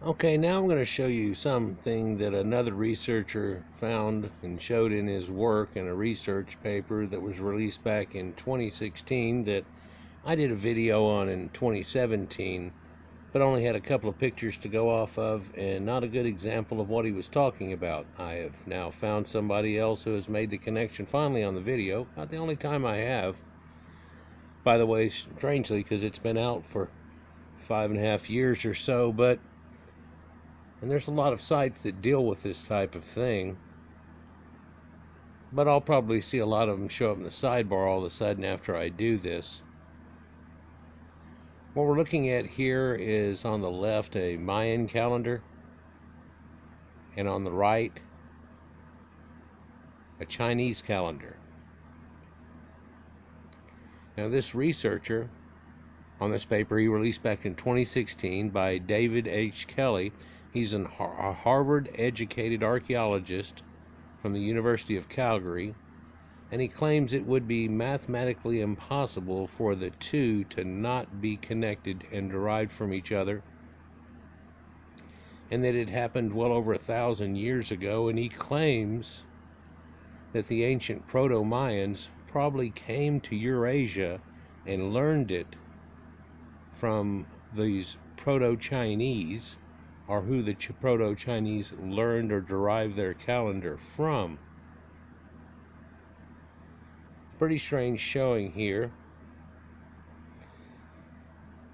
Okay, now I'm going to show you something that another researcher found and showed in his work in a research paper that was released back in 2016 that I did a video on in 2017, but only had a couple of pictures to go off of and not a good example of what he was talking about. I have now found somebody else who has made the connection finally on the video. Not the only time I have, by the way, strangely, because it's been out for 5.5 years or so, and there's a lot of sites that deal with this type of thing, but I'll probably see a lot of them show up in the sidebar all of a sudden after I do this. What we're looking at here is on the left a Mayan calendar, and on the right a Chinese calendar. Now this researcher on this paper he released back in 2016 by David H. Kelley. He's a Harvard-educated archaeologist from the University of Calgary, and he claims it would be mathematically impossible for the two to not be connected and derived from each other, and that it happened well over 1,000 years ago. And he claims that the ancient proto-Mayans probably came to Eurasia and learned it from these proto-Chinese, or who the proto-Chinese learned or derived their calendar from. Pretty strange showing here.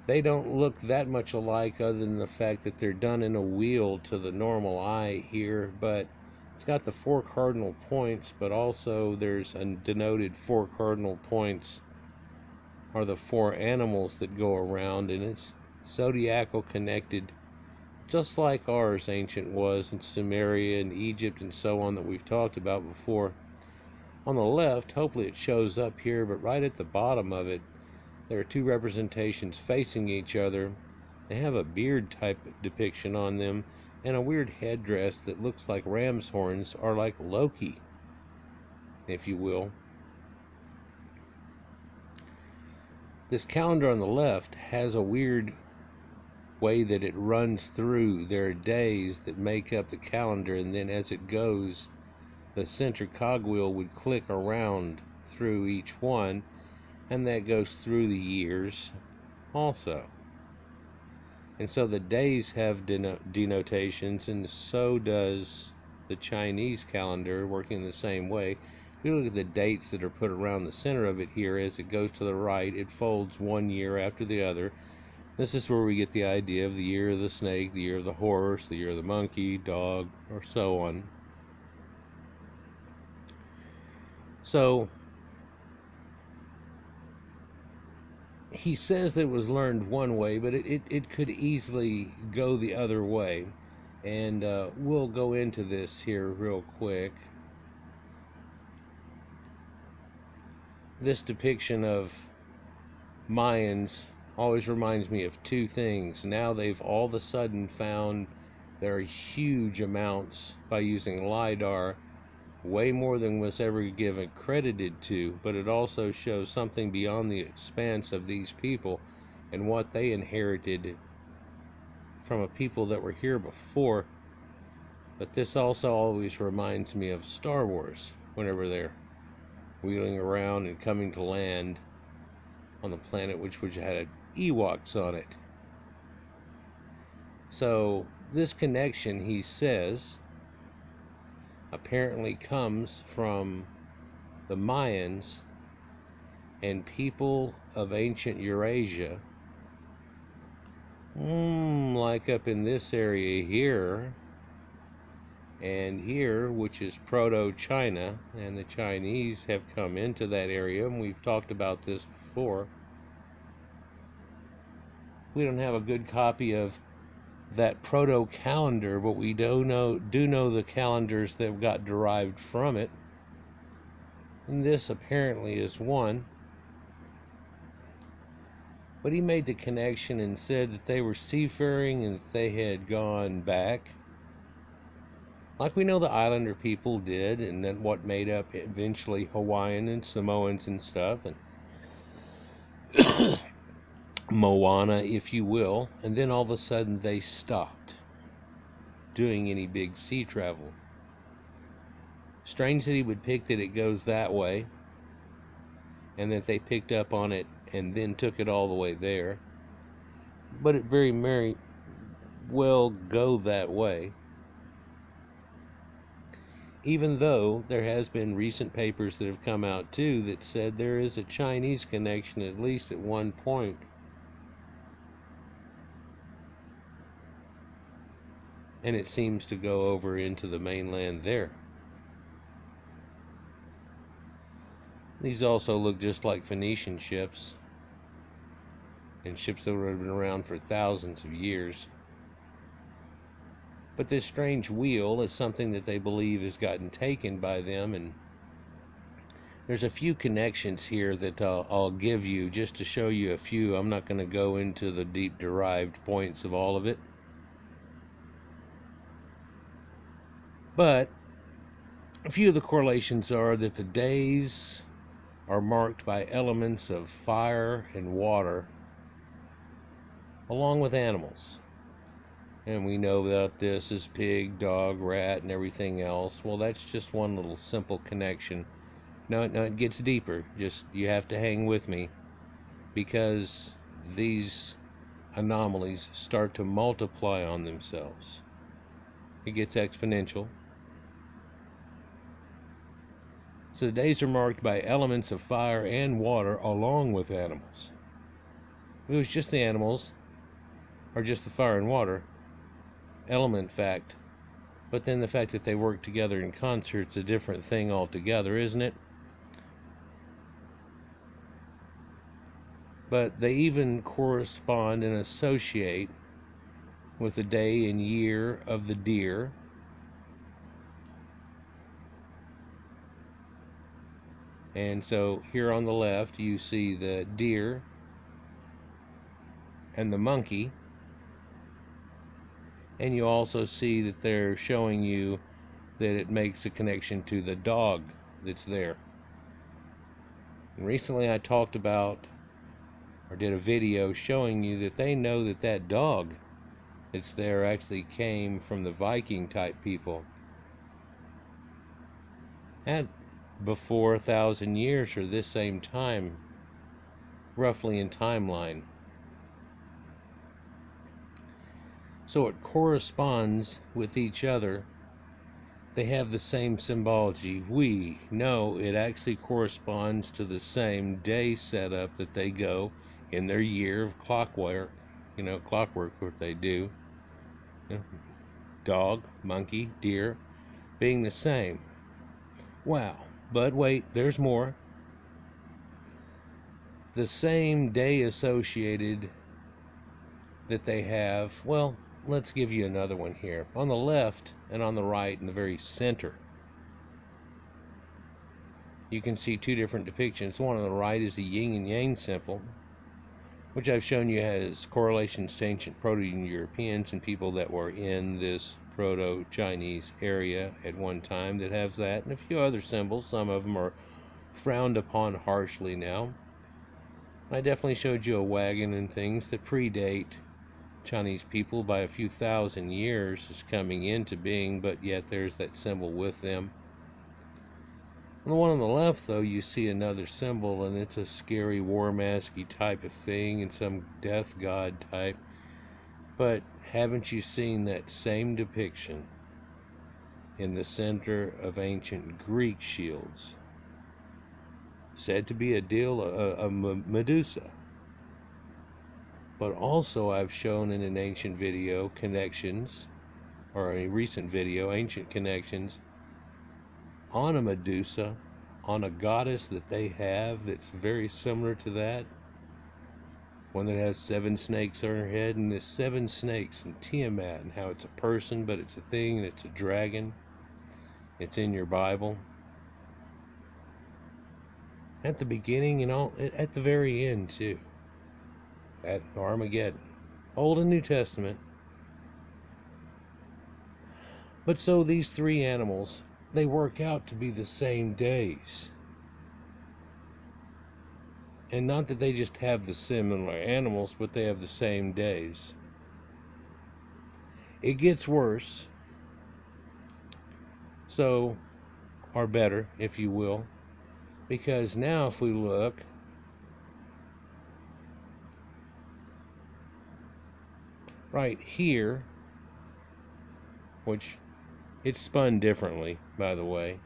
They don't look that much alike other than the fact that they're done in a wheel to the normal eye here, but it's got the 4 cardinal points, but also there's a denoted 4 cardinal points are the 4 animals that go around, and it's zodiacal connected, just like ours ancient was in Sumeria and Egypt and so on that we've talked about before. On the left, hopefully it shows up here, but right at the bottom of it, there are 2 representations facing each other. They have a beard type depiction on them and a weird headdress that looks like ram's horns, or like Loki, if you will. This calendar on the left has a weird way that it runs through. There are days that make up the calendar, and then as it goes, the center cogwheel would click around through each one, and that goes through the years also. And so the days have denotations, and so does the Chinese calendar, working the same way. If you look at the dates that are put around the center of it here, as it goes to the right, it folds one year after the other. This is where we get the idea of the year of the snake, the year of the horse, the year of the monkey, dog, or so on. So he says that it was learned one way, but it could easily go the other way. And we'll go into this here real quick. This depiction of Mayans always reminds me of 2 things. Now they've all of a sudden found there are huge amounts by using LiDAR, way more than was ever given credited to, but it also shows something beyond the expanse of these people and what they inherited from a people that were here before. But this also always reminds me of Star Wars, whenever they're wheeling around and coming to land on the planet which had Ewoks on it. So this connection, he says, apparently comes from the Mayans and people of ancient Eurasia, like up in this area here and here, which is proto-China, and the Chinese have come into that area, and we've talked about this before. We don't have a good copy of that proto-calendar, but we do know the calendars that got derived from it, and this apparently is one. But he made the connection and said that they were seafaring and that they had gone back, like we know the islander people did, and then what made up eventually Hawaiian and Samoans and stuff, and Moana, if you will, and then all of a sudden they stopped. doing any big sea travel. Strange that he would pick that it goes that way, and that they picked up on it and then took it all the way there. But it very well go that way. Even though there has been recent papers that have come out too that said there is a Chinese connection at least at one point. And it seems to go over into the mainland there. These also look just like Phoenician ships, and ships that would have been around for thousands of years. But this strange wheel is something that they believe has gotten taken by them, and there's a few connections here that I'll give you just to show you a few. I'm not going to go into the deep derived points of all of it. But a few of the correlations are that the days are marked by elements of fire and water, along with animals. And we know that this is pig, dog, rat, and everything else. Well, that's just one little simple connection. No, it gets deeper. Just, you have to hang with me, because these anomalies start to multiply on themselves. It gets exponential. So the days are marked by elements of fire and water along with animals. If it was just the animals, or just the fire and water, element fact. But then the fact that they work together in concert is a different thing altogether, isn't it? But they even correspond and associate with the day and year of the deer, and so here on the left you see the deer and the monkey, and you also see that they're showing you that it makes a connection to the dog that's there. And recently I talked about, or did a video showing you that they know that that dog that's there actually came from the Viking type people. And before 1,000 years, or this same time, roughly in timeline. So it corresponds with each other. They have the same symbology. We know it actually corresponds to the same day setup that they go in their year of clockwork. Clockwork, what they do. Dog, monkey, deer, being the same. Wow. But wait, there's more. The same day associated that they have, well, let's give you another one here. On the left and on the right, in the very center, you can see two different depictions. The one on the right is the yin and yang symbol, which I've shown you has correlations to ancient proto-Europeans and people that were in this proto-Chinese area at one time that has that, and a few other symbols. Some of them are frowned upon harshly now. I definitely showed you a wagon and things that predate Chinese people by a few thousand years is coming into being, but yet there's that symbol with them. On the one on the left, though, you see another symbol, and it's a scary war masky type of thing and some death god type. But haven't you seen that same depiction in the center of ancient Greek shields? Said to be a Medusa. But also I've shown in an ancient video connections, or a recent video, ancient connections on a Medusa, on a goddess that they have that's very similar to that. One that has 7 snakes on her head, and there's 7 snakes, and Tiamat, and how it's a person, but it's a thing, and it's a dragon. It's in your Bible. At the beginning and all, at the very end too. At Armageddon. Old and New Testament. But so these 3 animals, they work out to be the same days. And not that they just have the similar animals, but they have the same days. It gets worse. So, or better, if you will, because now if we look, right here, which it's spun differently, by the way,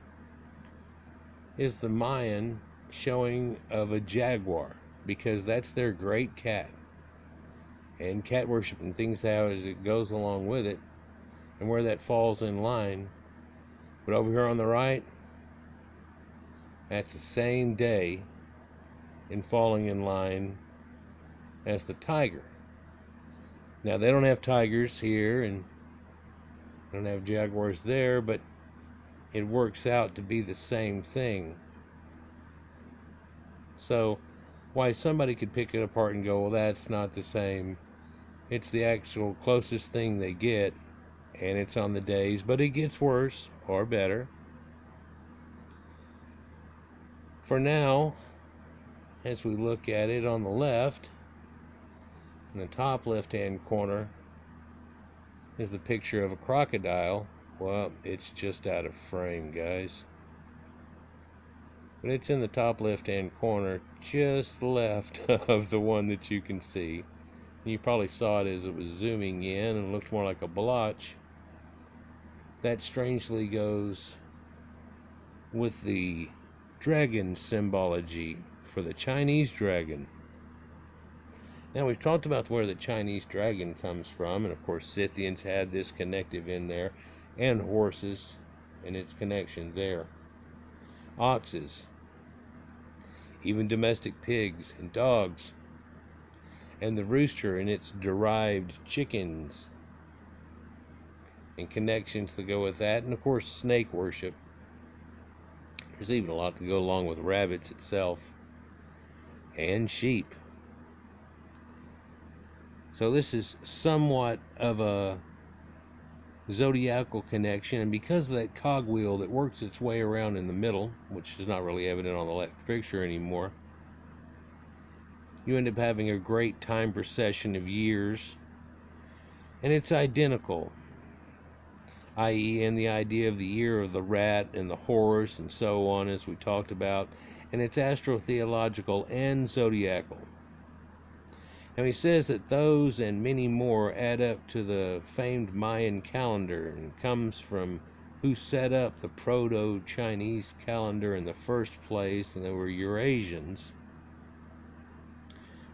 is the Mayan showing of a jaguar, because that's their great cat. And cat worship and things how as it goes along with it, and where that falls in line. But over here on the right, that's the same day in falling in line as the tiger. Now they don't have tigers here and don't have jaguars there, but it works out to be the same thing. So why somebody could pick it apart and go, well, that's not the same. It's the actual closest thing they get, and it's on the days, but it gets worse or better. For now, as we look at it on the left, in the top left-hand corner, is the picture of a crocodile. Well, it's just out of frame, guys. But it's in the top left-hand corner, just left of the one that you can see. You probably saw it as it was zooming in and looked more like a blotch. That strangely goes with the dragon symbology for the Chinese dragon. Now, we've talked about where the Chinese dragon comes from, and of course Scythians had this connective in there, and horses, and its connection there. Oxes, even domestic pigs and dogs, and the rooster and its derived chickens, and connections that go with that, and of course snake worship. There's even a lot to go along with rabbits itself, and sheep. So this is somewhat of a zodiacal connection, and because of that cogwheel that works its way around in the middle, which is not really evident on the left picture anymore, you end up having a great time procession of years, and it's identical, i.e. in the idea of the year of the rat and the horse and so on, as we talked about, and it's astrotheological and zodiacal. Now he says that those and many more add up to the famed Mayan calendar, and comes from who set up the proto-Chinese calendar in the first place, and they were Eurasians.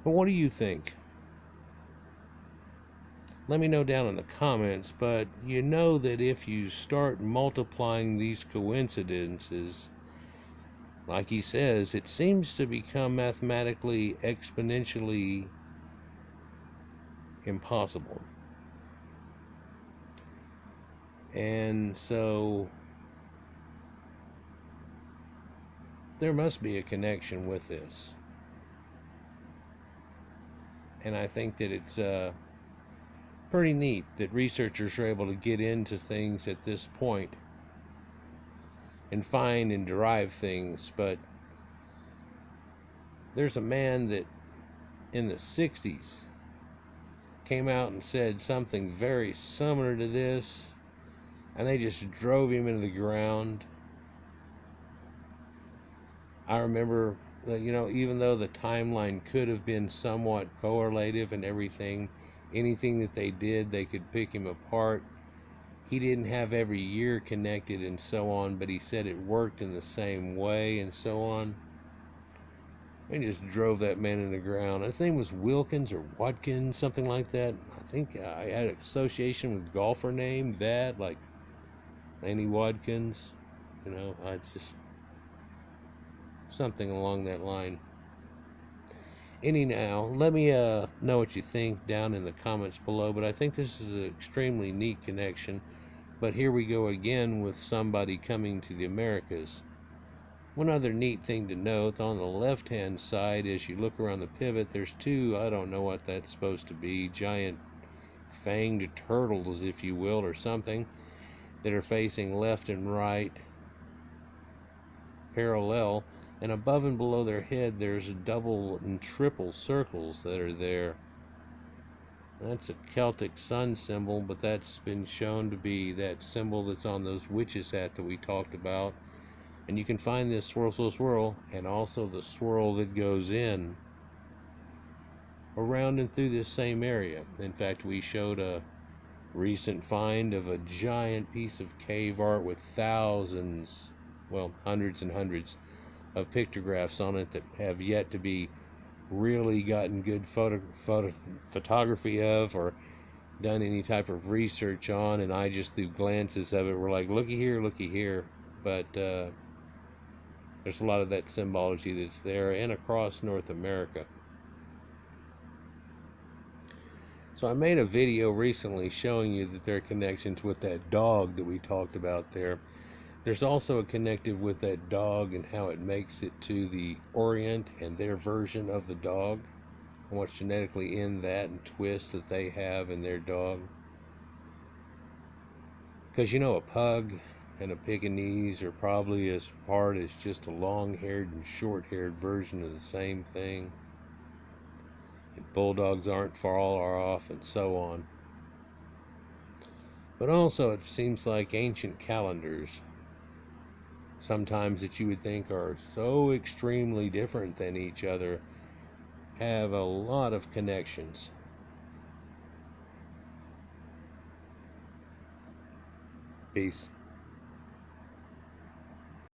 But what do you think? Let me know down in the comments, but you know that if you start multiplying these coincidences, like he says, it seems to become mathematically exponentially impossible. And so there must be a connection with this. And I think that it's pretty neat that researchers are able to get into things at this point and find and derive things. But there's a man that in the 60s came out and said something very similar to this, and they just drove him into the ground. I remember that, even though the timeline could have been somewhat correlative and everything, anything that they did, they could pick him apart. He didn't have every year connected and so on, but he said it worked in the same way and so on. They just drove that man in the ground. His name was Wilkins or Watkins, something like that. I think I had an association with golfer named that, like Lanny Watkins. I just something along that line. Anyhow, let me know what you think down in the comments below. But I think this is an extremely neat connection. But here we go again with somebody coming to the Americas. One other neat thing to note, on the left-hand side, as you look around the pivot, there's two, I don't know what that's supposed to be, giant fanged turtles, if you will, or something, that are facing left and right, parallel, and above and below their head, there's double and triple circles that are there. That's a Celtic sun symbol, but that's been shown to be that symbol that's on those witches' hat that we talked about. And you can find this swirl, swirl, swirl, and also the swirl that goes in around and through this same area. In fact, we showed a recent find of a giant piece of cave art with thousands, well, hundreds and hundreds of pictographs on it that have yet to be really gotten good photography of or done any type of research on. And I just, through glances of it, were like, looky here. But there's a lot of that symbology that's there and across North America. So I made a video recently showing you that there are connections with that dog that we talked about there. There's also a connective with that dog and how it makes it to the Orient and their version of the dog, and what's genetically in that and twists that they have in their dog. Because you know, a pug and a Pekingese are probably as hard as just a long-haired and short-haired version of the same thing. And bulldogs aren't far off, and so on. But also, it seems like ancient calendars, sometimes that you would think are so extremely different than each other, have a lot of connections. Peace.